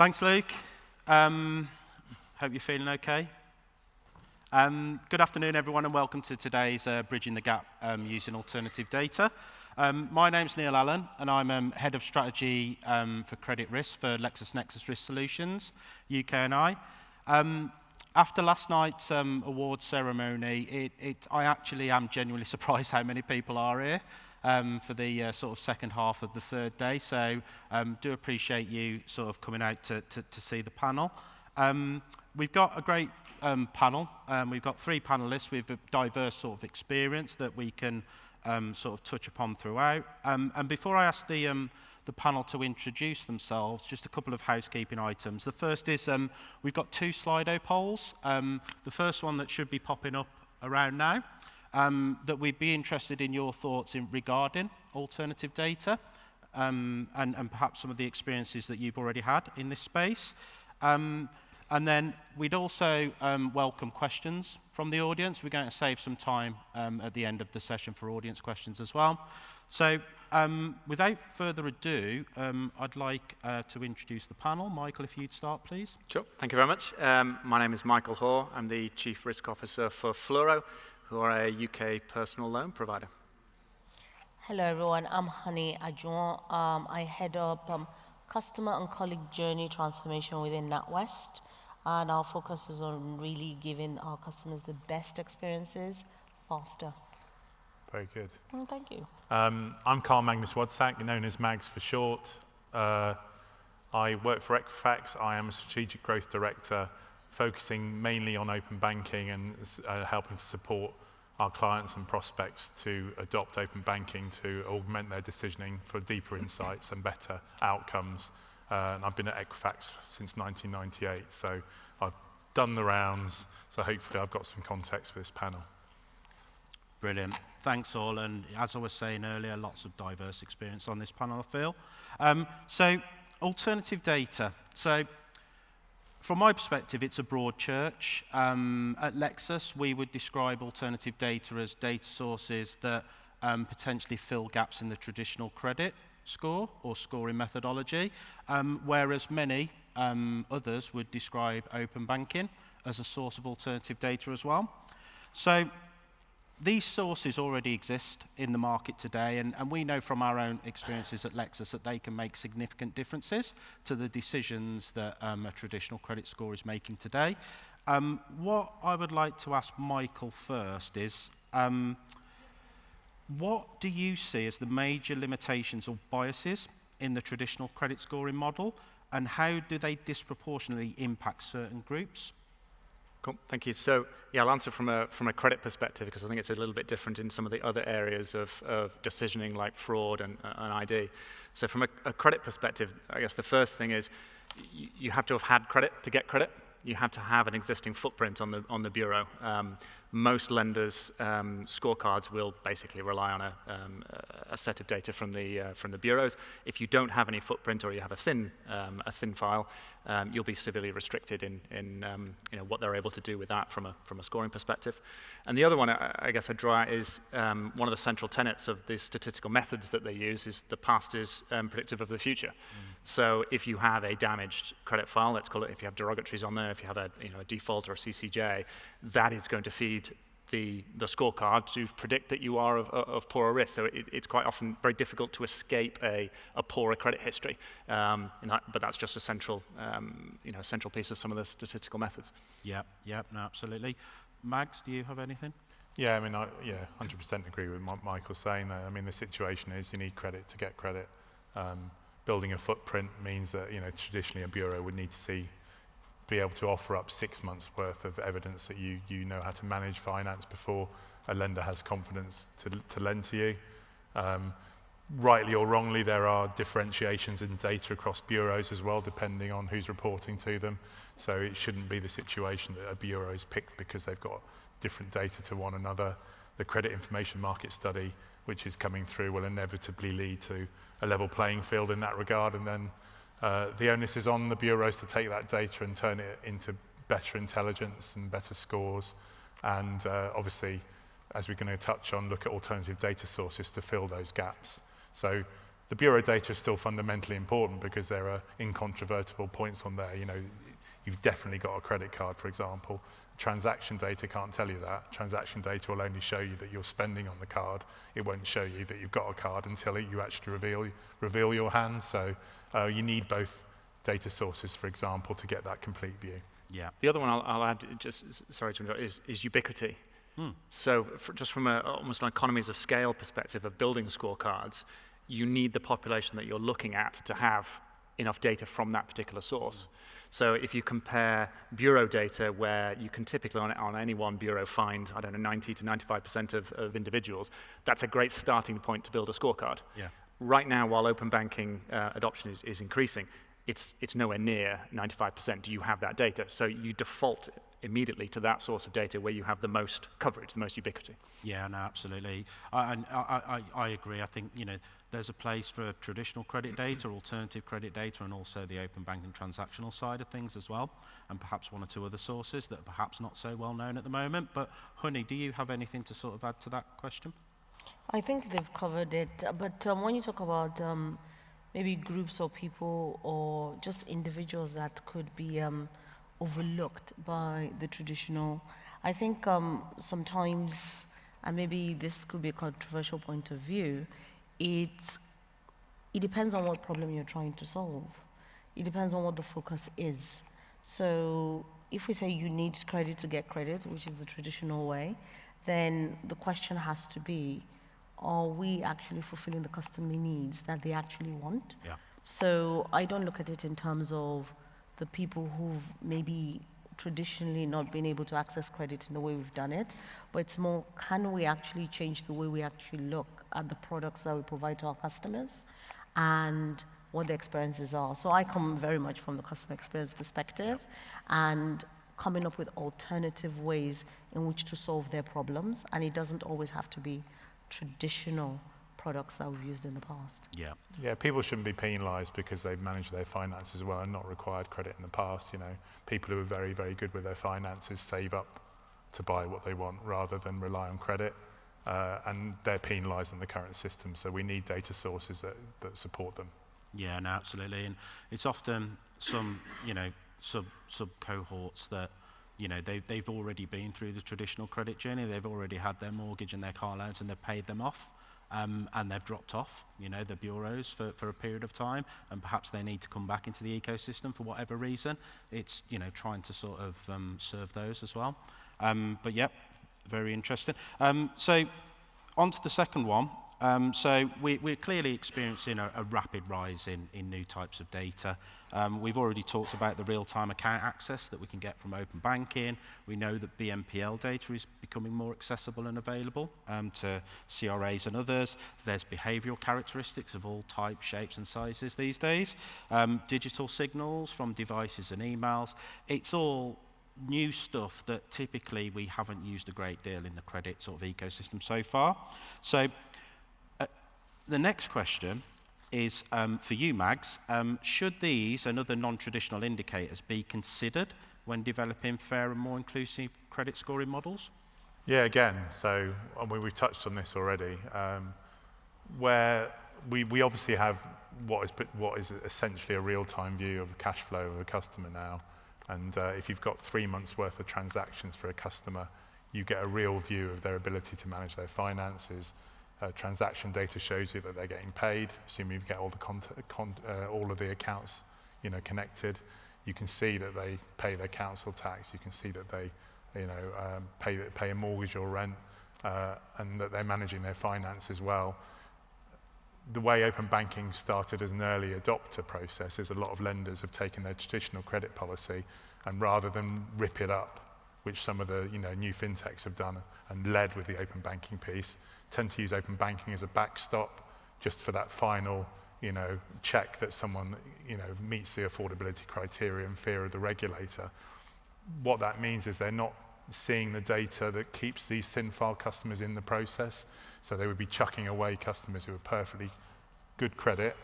Thanks, Luke. Hope you're feeling okay. Good afternoon, everyone, and welcome to today's Bridging the Gap using alternative data. My name's Neil Allen, and I'm Head of Strategy for Credit Risk for LexisNexis Risk Solutions, UK and I. After last night's awards ceremony, I actually am genuinely surprised how many people are here for the sort of second half of the third day. So do appreciate you sort of coming out to see the panel. We've got a great panel. We've got three panelists with a diverse sort of experience that we can sort of touch upon throughout. And before I ask the panel to introduce themselves, just a couple of housekeeping items. The first is we've got two Slido polls. The first one that should be popping up around now, that we'd be interested in your thoughts regarding alternative data and perhaps some of the experiences that you've already had in this space. And then we'd also welcome questions from the audience. We're going to save some time at the end of the session for audience questions as well. So without further ado, I'd like to introduce the panel. Michael, if you'd start, please. Sure. Thank you very much. My name is Michael Hoare. I'm the Chief Risk Officer for Fluoro, who are a UK personal loan provider. Hello, everyone. I'm Honey Adjoun. I head up customer and colleague journey transformation within NatWest. And our focus is on really giving our customers the best experiences faster. Very good. Well, thank you. I'm Karl-Magnus Wadsack, known as Mags for short. I work for Equifax. I am a strategic growth director, focusing mainly on open banking and helping to support our clients and prospects to adopt open banking to augment their decisioning for deeper insights and better outcomes. And I've been at Equifax since 1998, so I've done the rounds, so hopefully I've got some context for this panel. Brilliant. Thanks all, and as I was saying earlier, lots of diverse experience on this panel, I feel. So, alternative data. So, from my perspective, it's a broad church. At Lexis, we would describe alternative data as data sources that potentially fill gaps in the traditional credit score or scoring methodology, whereas many others would describe open banking as a source of alternative data as well. So these sources already exist in the market today, and we know from our own experiences at Lexis that they can make significant differences to the decisions that a traditional credit score is making today. What I would like to ask Michael first is, what do you see as the major limitations or biases in the traditional credit scoring model, and how do they disproportionately impact certain groups? Cool. Thank you. So, yeah, I'll answer from a credit perspective because I think it's a little bit different in some of the other areas of decisioning like fraud and ID. So from a credit perspective, I guess the first thing is you have to have had credit to get credit. You have to have an existing footprint on the bureau. Most lenders' scorecards will basically rely on a set of data from the bureaus. If you don't have any footprint or you have a thin file, you'll be severely restricted in what they're able to do with that from a scoring perspective. And the other one I guess I draw out is one of the central tenets of the statistical methods that they use is the past is predictive of the future. So if you have a damaged credit file, let's call it, if you have derogatories on there, if you have a default or a CCJ, that is going to feed the scorecard to predict that you are of poorer risk. So it's quite often very difficult to escape a poorer credit history. But that's just a central piece of some of the statistical methods. Yeah, no, absolutely. Mags, do you have anything? Yeah, I mean, 100% agree with what Michael's saying there. I mean, the situation is you need credit to get credit. Building a footprint means that, traditionally a bureau would need to be able to offer up 6 months worth of evidence that you know how to manage finance before a lender has confidence to lend to you. Rightly or wrongly, there are differentiations in data across bureaus as well, depending on who's reporting to them. So it shouldn't be the situation that a bureau is picked because they've got different data to one another. The credit information market study, which is coming through, will inevitably lead to a level playing field in that regard, and then the onus is on the bureaus to take that data and turn it into better intelligence and better scores, and obviously, as we're going to touch on, look at alternative data sources to fill those gaps. So The bureau data is still fundamentally important because there are incontrovertible points on there. You know, you've definitely got a credit card, for example. Transaction data can't tell you that. Transaction data will only show you that you're spending on the card. It won't show you that you've got a card until you actually reveal your hand. So you need both data sources, for example, to get that complete view. Yeah. The other one I'll add, just sorry to interrupt, is ubiquity. So just from almost an economies of scale perspective of building scorecards, you need the population that you're looking at to have enough data from that particular source. So if you compare bureau data where you can typically on any one bureau find, I don't know, 90 to 95% of individuals, that's a great starting point to build a scorecard. Yeah. Right now, while open banking adoption is increasing, it's nowhere near 95%. Do you have that data? So you default immediately to that source of data where you have the most coverage, the most ubiquity. Yeah, no, absolutely. I agree. I think, you know, there's a place for traditional credit data, alternative credit data, and also the open banking transactional side of things as well, and perhaps one or two other sources that are perhaps not so well known at the moment. But Honey, do you have anything to sort of add to that question? I think they've covered it, but when you talk about maybe groups or people or just individuals that could be overlooked by the traditional, I think sometimes, and maybe this could be a controversial point of view, it depends on what problem you're trying to solve. It depends on what the focus is. So if we say you need credit to get credit, which is the traditional way, then the question has to be, are we actually fulfilling the customer needs that they actually want? Yeah. So I don't look at it in terms of the people who've maybe traditionally not been able to access credit in the way we've done it, but it's more, can we actually change the way we actually look at the products that we provide to our customers and what the experiences are. So I come very much from the customer experience perspective and coming up with alternative ways in which to solve their problems, and it doesn't always have to be traditional products that we've used in the past. Yeah. Yeah, people shouldn't be penalised because they've managed their finances well and not required credit in the past. You know, people who are very, very good with their finances save up to buy what they want rather than rely on credit, and they're penalised in the current system. So we need data sources that support them. Yeah, no, absolutely. And it's often some, you know, sub cohorts that, you know, they've already been through the traditional credit journey. They've already had their mortgage and their car loans and they've paid them off. And they've dropped off, you know, the bureaus for a period of time, and perhaps they need to come back into the ecosystem for whatever reason. It's, you know, trying to sort of serve those as well. But yep, very interesting. So on to the second one. So we're clearly experiencing a rapid rise in new types of data. We've already talked about the real-time account access that we can get from open banking. We know that BNPL data is becoming more accessible and available to CRAs and others. There's behavioural characteristics of all types, shapes and sizes these days. Digital signals from devices and emails. It's all new stuff that typically we haven't used a great deal in the credit sort of ecosystem so far. So the next question is for you, Mags. Should these and other non-traditional indicators be considered when developing fair and more inclusive credit scoring models? Yeah, again, so we've touched on this already, where we obviously have what is essentially a real-time view of the cash flow of a customer now. And if you've got 3 months worth of transactions for a customer, you get a real view of their ability to manage their finances. Transaction data shows you that they're getting paid, assuming you get all the all of the accounts, you know, connected. You can see that they pay their council tax. You can see that they, you know, pay a mortgage or rent, and that they're managing their finances well. The way open banking started as an early adopter process is a lot of lenders have taken their traditional credit policy and rather than rip it up, which some of the, you know, new fintechs have done and led with the open banking piece, tend to use open banking as a backstop just for that final, you know, check that someone, you know, meets the affordability criteria in fear of the regulator. What that means is they're not seeing the data that keeps these thin file customers in the process. So they would be chucking away customers who are perfectly good credit.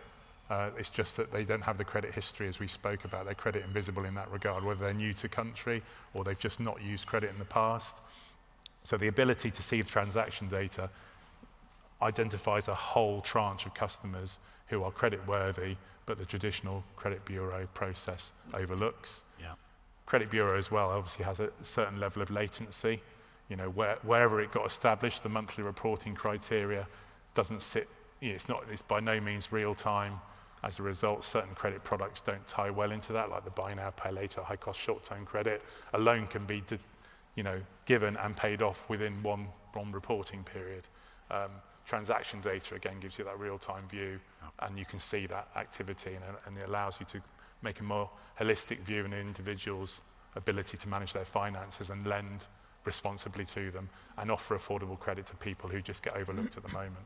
It's just that they don't have the credit history as we spoke about. They're credit invisible in that regard, whether they're new to country or they've just not used credit in the past. So the ability to see the transaction data identifies a whole tranche of customers who are creditworthy, but the traditional credit bureau process overlooks. Yeah. Credit bureau as well obviously has a certain level of latency. You know, wherever it got established, the monthly reporting criteria doesn't sit, you know, it's by no means real time. As a result, certain credit products don't tie well into that, like the buy now, pay later, high cost short-term credit. A loan can be, you know, given and paid off within one reporting period. Transaction data, again, gives you that real-time view, and you can see that activity, and it allows you to make a more holistic view of an individual's ability to manage their finances and lend responsibly to them and offer affordable credit to people who just get overlooked at the moment.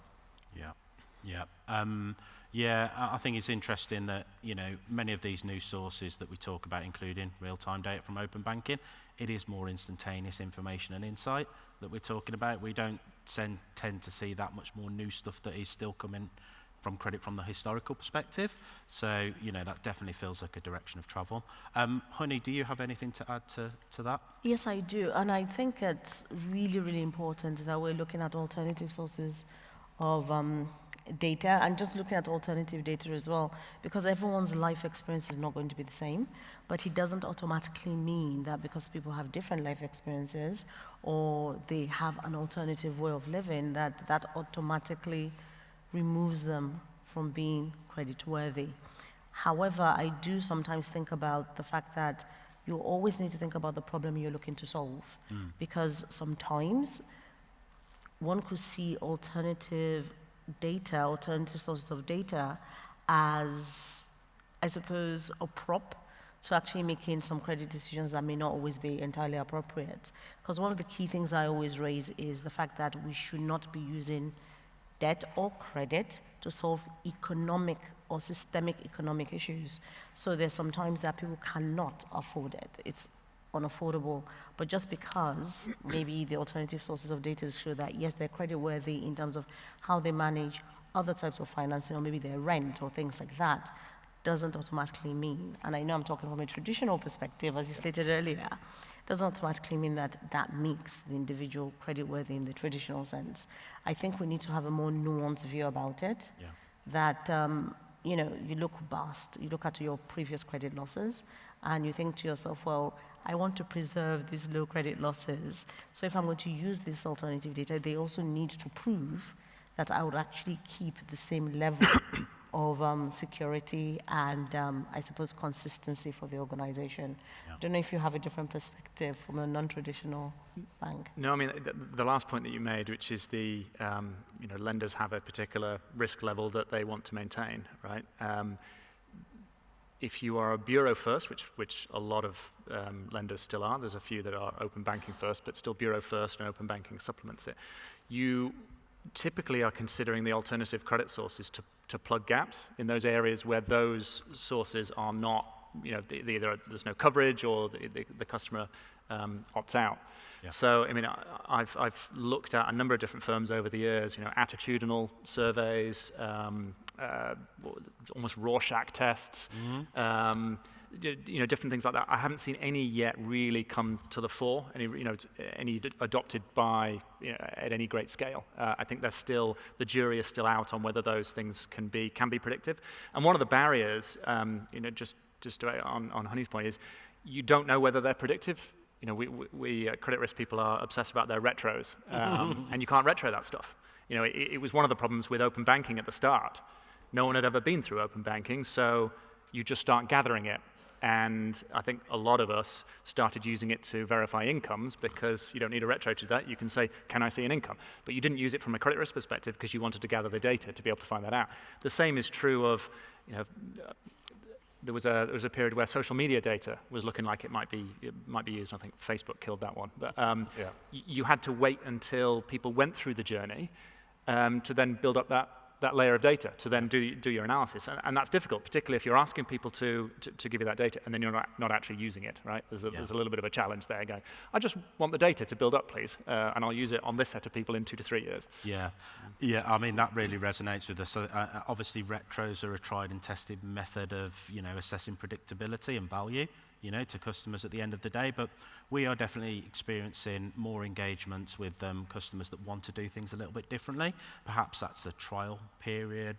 Yeah, I think it's interesting that, you know, many of these new sources that we talk about, including real-time data from open banking, it is more instantaneous information and insight that we're talking about. We don't tend to see that much more new stuff that is still coming from credit from the historical perspective. So, you know, that definitely feels like a direction of travel. Honey, do you have anything to add to that? Yes, I do. And I think it's really, really important that we're looking at alternative sources of data, and just looking at alternative data as well, because everyone's life experience is not going to be the same, but it doesn't automatically mean that because people have different life experiences or they have an alternative way of living, that automatically removes them from being creditworthy. However, I do sometimes think about the fact that you always need to think about the problem you're looking to solve, because sometimes one could see alternative sources of data as, I suppose, a prop to actually making some credit decisions that may not always be entirely appropriate. Because one of the key things I always raise is the fact that we should not be using debt or credit to solve economic or systemic economic issues. So there's sometimes that people cannot afford it. It's unaffordable, but just because maybe the alternative sources of data show that yes, they're creditworthy in terms of how they manage other types of financing, or maybe their rent or things like that, doesn't automatically mean, and I know I'm talking from a traditional perspective, as you stated earlier, doesn't automatically mean that that makes the individual creditworthy in the traditional sense. I think we need to have a more nuanced view about it, that you know, you look past, you look at your previous credit losses, and you think to yourself, well, I want to preserve these low credit losses. So if I'm going to use this alternative data, they also need to prove that I would actually keep the same level of security and, I suppose, consistency for the organization. I don't know if you have a different perspective from a non-traditional bank. No, I mean, the last point that you made, which is the, you know, lenders have a particular risk level that they want to maintain, right? If you are a bureau first, which a lot of lenders still are, there's a few that are open banking first, but still bureau first and open banking supplements it, you typically are considering the alternative credit sources to plug gaps in those areas where those sources are not, you know, either there's no coverage or the customer opts out. Yeah. So, I mean, I've looked at a number of different firms over the years, you know, attitudinal surveys, almost Rorschach tests, you know, different things like that. I haven't seen any yet really come to the fore, any adopted by, you know, at any great scale. I think the jury is still out on whether those things can be predictive. And one of the barriers, you know, just on Honey's point, is you don't know whether they're predictive. You know, we credit risk people are obsessed about their retros, and you can't retro that stuff. You know, it was one of the problems with open banking at the start. No one had ever been through open banking, so you just start gathering it. And I think a lot of us started using it to verify incomes because you don't need a retro to that. You can say, can I see an income? But you didn't use it from a credit risk perspective because you wanted to gather the data to be able to find that out. The same is true of, you know, there was a period where social media data was looking like it might be used. I think Facebook killed that one. But you had to wait until people went through the journey to then build up that layer of data, to then do your analysis. And that's difficult, particularly if you're asking people to give you that data and then you're not actually using it, right? There's a little bit of a challenge there going, I just want the data to build up, please, and I'll use it on this set of people in 2 to 3 years. Yeah, I mean, that really resonates with us. Obviously, retros are a tried and tested method of, you know, assessing predictability and value to customers at the end of the day. But we are definitely experiencing more engagements with customers that want to do things a little bit differently. Perhaps that's a trial period,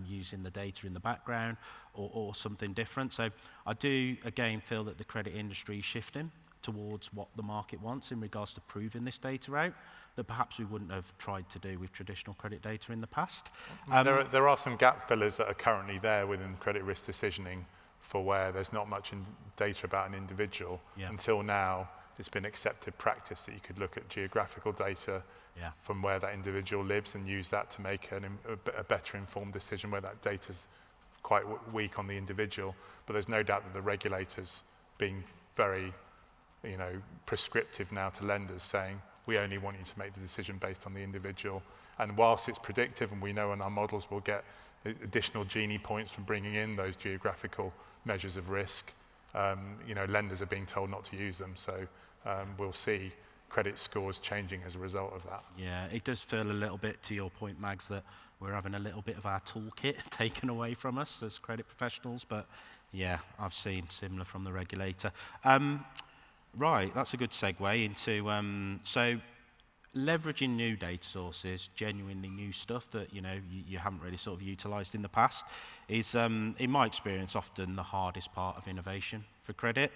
using the data in the background or something different. So I do, again, feel that the credit industry is shifting towards what the market wants in regards to proving this data out that perhaps we wouldn't have tried to do with traditional credit data in the past. There are some gap fillers that are currently there within credit risk decisioning for where there's not much data about an individual. Until now, it's been accepted practice that you could look at geographical data from where that individual lives and use that to make a better informed decision where that data's quite weak on the individual. But there's no doubt that the regulators being very prescriptive now to lenders, saying we only want you to make the decision based on the individual. And whilst it's predictive, and we know in our models we'll get additional Gini points from bringing in those geographical measures of risk, lenders are being told not to use them. So we'll see credit scores changing as a result of that. Yeah, it does feel a little bit, to your point, Mags, that we're having a little bit of our toolkit taken away from us as credit professionals. But yeah, I've seen similar from the regulator. Right, that's a good segue into, so leveraging new data sources, genuinely new stuff that, you haven't really sort of utilised in the past is, in my experience, often the hardest part of innovation for credit.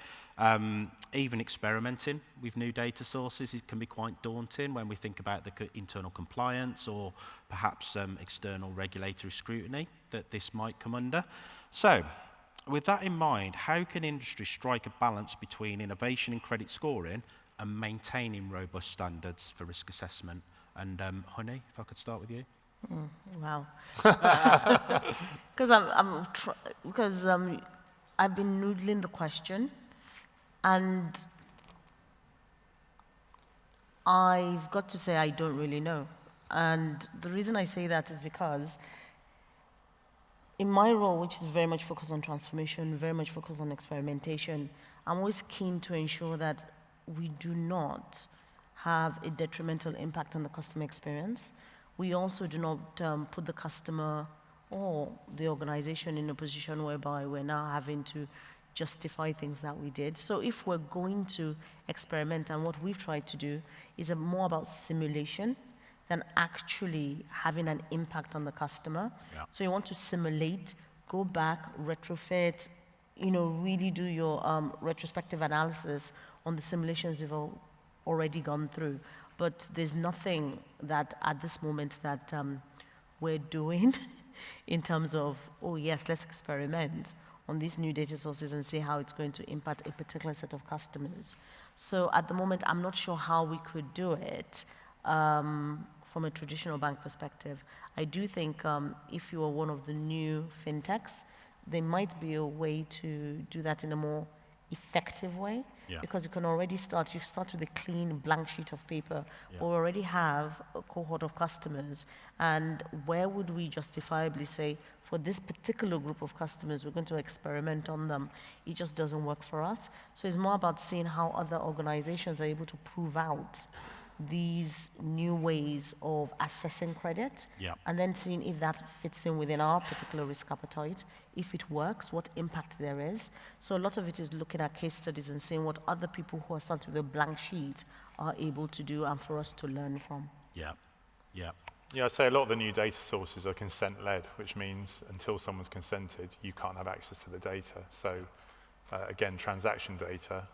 Even experimenting with new data sources, it can be quite daunting when we think about the internal compliance or perhaps external regulatory scrutiny that this might come under. So, with that in mind, how can industry strike a balance between innovation in credit scoring and maintaining robust standards for risk assessment? And Honey, if I could start with you. Wow. Because I've been noodling the question, and I've got to say I don't really know. And the reason I say that is because in my role, which is very much focused on transformation, very much focused on experimentation, I'm always keen to ensure that we do not have a detrimental impact on the customer experience. We also do not put the customer or the organization in a position whereby we're now having to justify things that we did. So if we're going to experiment, and what we've tried to do is more about simulation than actually having an impact on the customer. Yeah. So you want to simulate, go back, retrofit, really do your retrospective analysis on the simulations you've already gone through. But there's nothing that at this moment that we're doing in terms of, oh yes, let's experiment on these new data sources and see how it's going to impact a particular set of customers. So at the moment, I'm not sure how we could do it from a traditional bank perspective. I do think if you are one of the new fintechs, there might be a way to do that in a more effective way, because you can already start with a clean blank sheet of paper. We already have a cohort of customers, and where would we justifiably say, for this particular group of customers, we're going to experiment on them? It just doesn't work for us. So it's more about seeing how other organizations are able to prove out these new ways of assessing credit, and then seeing if that fits in within our particular risk appetite, if it works, what impact there is. So a lot of it is looking at case studies and seeing what other people who are starting with a blank sheet are able to do, and for us to learn from. Yeah, I'd say a lot of the new data sources are consent-led, which means until someone's consented, you can't have access to the data. So again, transaction data,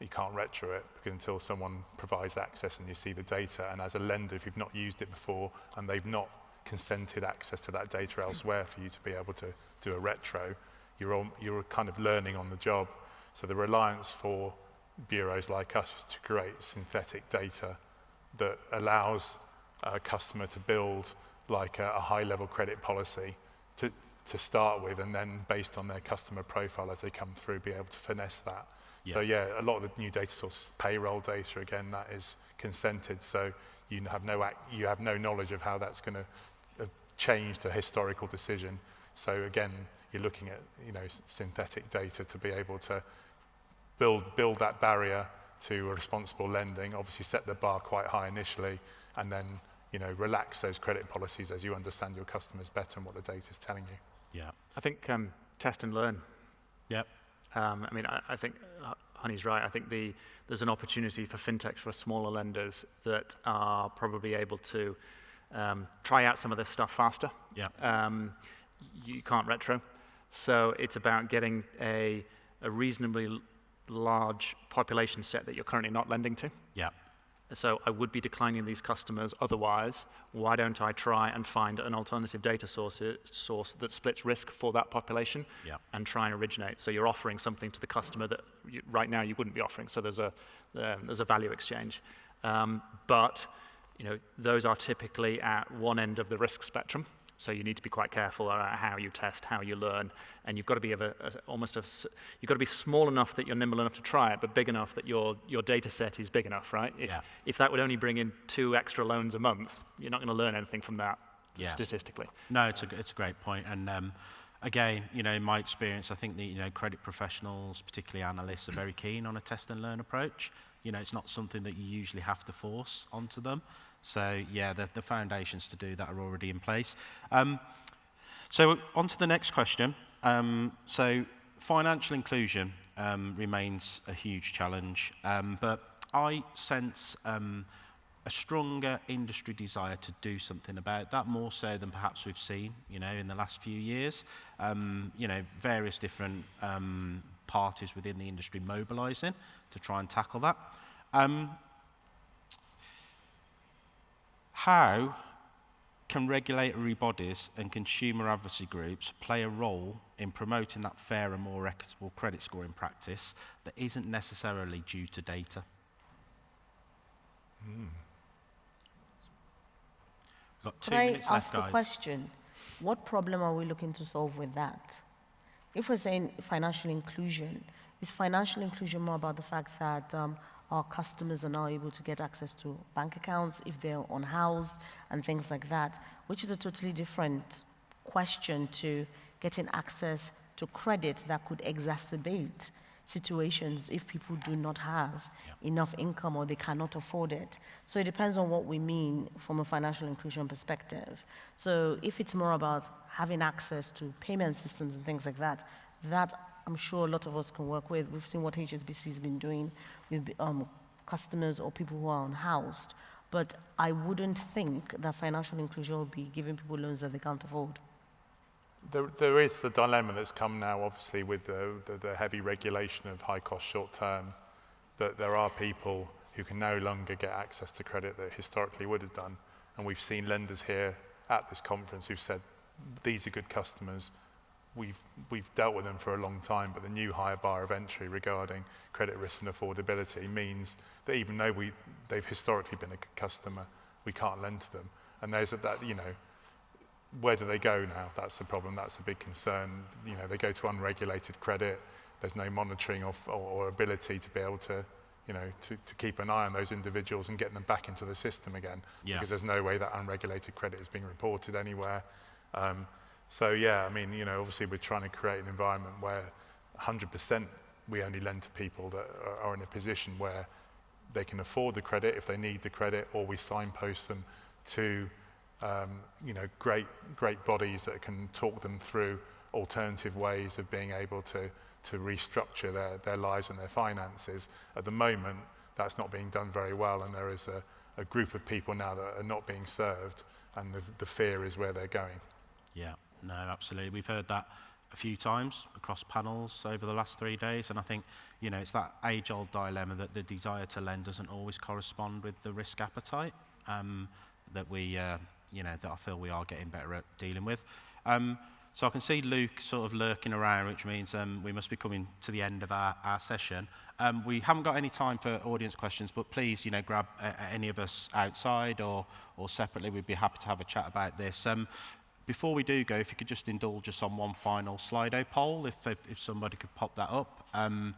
you can't retro it, because until someone provides access and you see the data, and as a lender, if you've not used it before and they've not consented access to that data elsewhere for you to be able to do a retro, you're kind of learning on the job. So the reliance for bureaus like us is to create synthetic data that allows a customer to build like a high-level credit policy to start with, and then based on their customer profile as they come through, be able to finesse that. So a lot of the new data sources, payroll data, again, that is consented. So you have no knowledge of how that's going to have changed a historical decision. So again, you're looking at synthetic data to be able to build that barrier to responsible lending. Obviously, set the bar quite high initially, and then relax those credit policies as you understand your customers better and what the data is telling you. I think test and learn. I think Honey's right. I think there's an opportunity for fintechs, for smaller lenders that are probably able to try out some of this stuff faster. Yeah. You can't retro. So it's about getting a reasonably large population set that you're currently not lending to. Yeah. So I would be declining these customers otherwise. Why don't I try and find an alternative data source that splits risk for that population and try and originate? So you're offering something to the customer that right now you wouldn't be offering. So there's a value exchange. But those are typically at one end of the risk spectrum. So you need to be quite careful about how you test, how you learn, and you've got to be you've got to be small enough that you're nimble enough to try it, but big enough that your data set is big enough, right? If that would only bring in 2 extra loans a month, you're not going to learn anything from that statistically. No, it's a great point, and again, in my experience, I think that credit professionals, particularly analysts, are very keen on a test and learn approach. It's not something that you usually have to force onto them. So yeah, the foundations to do that are already in place. So on to the next question. So financial inclusion remains a huge challenge, but I sense a stronger industry desire to do something about that, more so than perhaps we've seen, in the last few years. Various different parties within the industry mobilising to try and tackle that. How can regulatory bodies and consumer advocacy groups play a role in promoting that fair and more equitable credit scoring practice that isn't necessarily due to data? We've got 2 minutes left, guys. Can I ask a question? What problem are we looking to solve with that? If we're saying financial inclusion, is financial inclusion more about the fact that our customers are now able to get access to bank accounts if they're unhoused and things like that, which is a totally different question to getting access to credit that could exacerbate situations if people do not have enough income or they cannot afford it. So it depends on what we mean from a financial inclusion perspective. So if it's more about having access to payment systems and things like that, that I'm sure a lot of us can work with. We've seen what HSBC has been doing with customers or people who are unhoused. But I wouldn't think that financial inclusion will be giving people loans that they can't afford. There is the dilemma that's come now, obviously, with the heavy regulation of high-cost short-term, that there are people who can no longer get access to credit that historically would have done. And we've seen lenders here at this conference who've said, these are good customers. We've dealt with them for a long time, but the new higher bar of entry regarding credit risk and affordability means that even though they've historically been a customer, we can't lend to them. And there's that, where do they go now? That's the problem. That's a big concern. They go to unregulated credit. There's no monitoring or ability to be able to, to keep an eye on those individuals and get them back into the system again. Because there's no way that unregulated credit is being reported anywhere. So yeah, obviously we're trying to create an environment where 100% we only lend to people that are in a position where they can afford the credit if they need the credit, or we signpost them to great bodies that can talk them through alternative ways of being able to restructure their lives and their finances. At the moment, that's not being done very well, and there is a group of people now that are not being served, and the fear is where they're going. Yeah, no, absolutely. We've heard that a few times across panels over the last 3 days, and I think, it's that age-old dilemma that the desire to lend doesn't always correspond with the risk appetite that we, that I feel we are getting better at dealing with. So I can see Luke sort of lurking around, which means we must be coming to the end of our session. We haven't got any time for audience questions, but please, grab any of us outside or separately. We'd be happy to have a chat about this. Before we do go, if you could just indulge us on one final Slido poll, if somebody could pop that up. And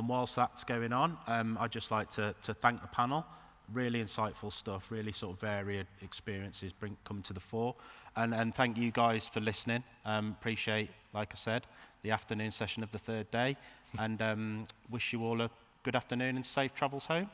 whilst that's going on, I'd just like to thank the panel. Really insightful stuff, really sort of varied experiences come to the fore. And thank you guys for listening. Appreciate, like I said, the afternoon session of the third day. And wish you all a good afternoon and safe travels home.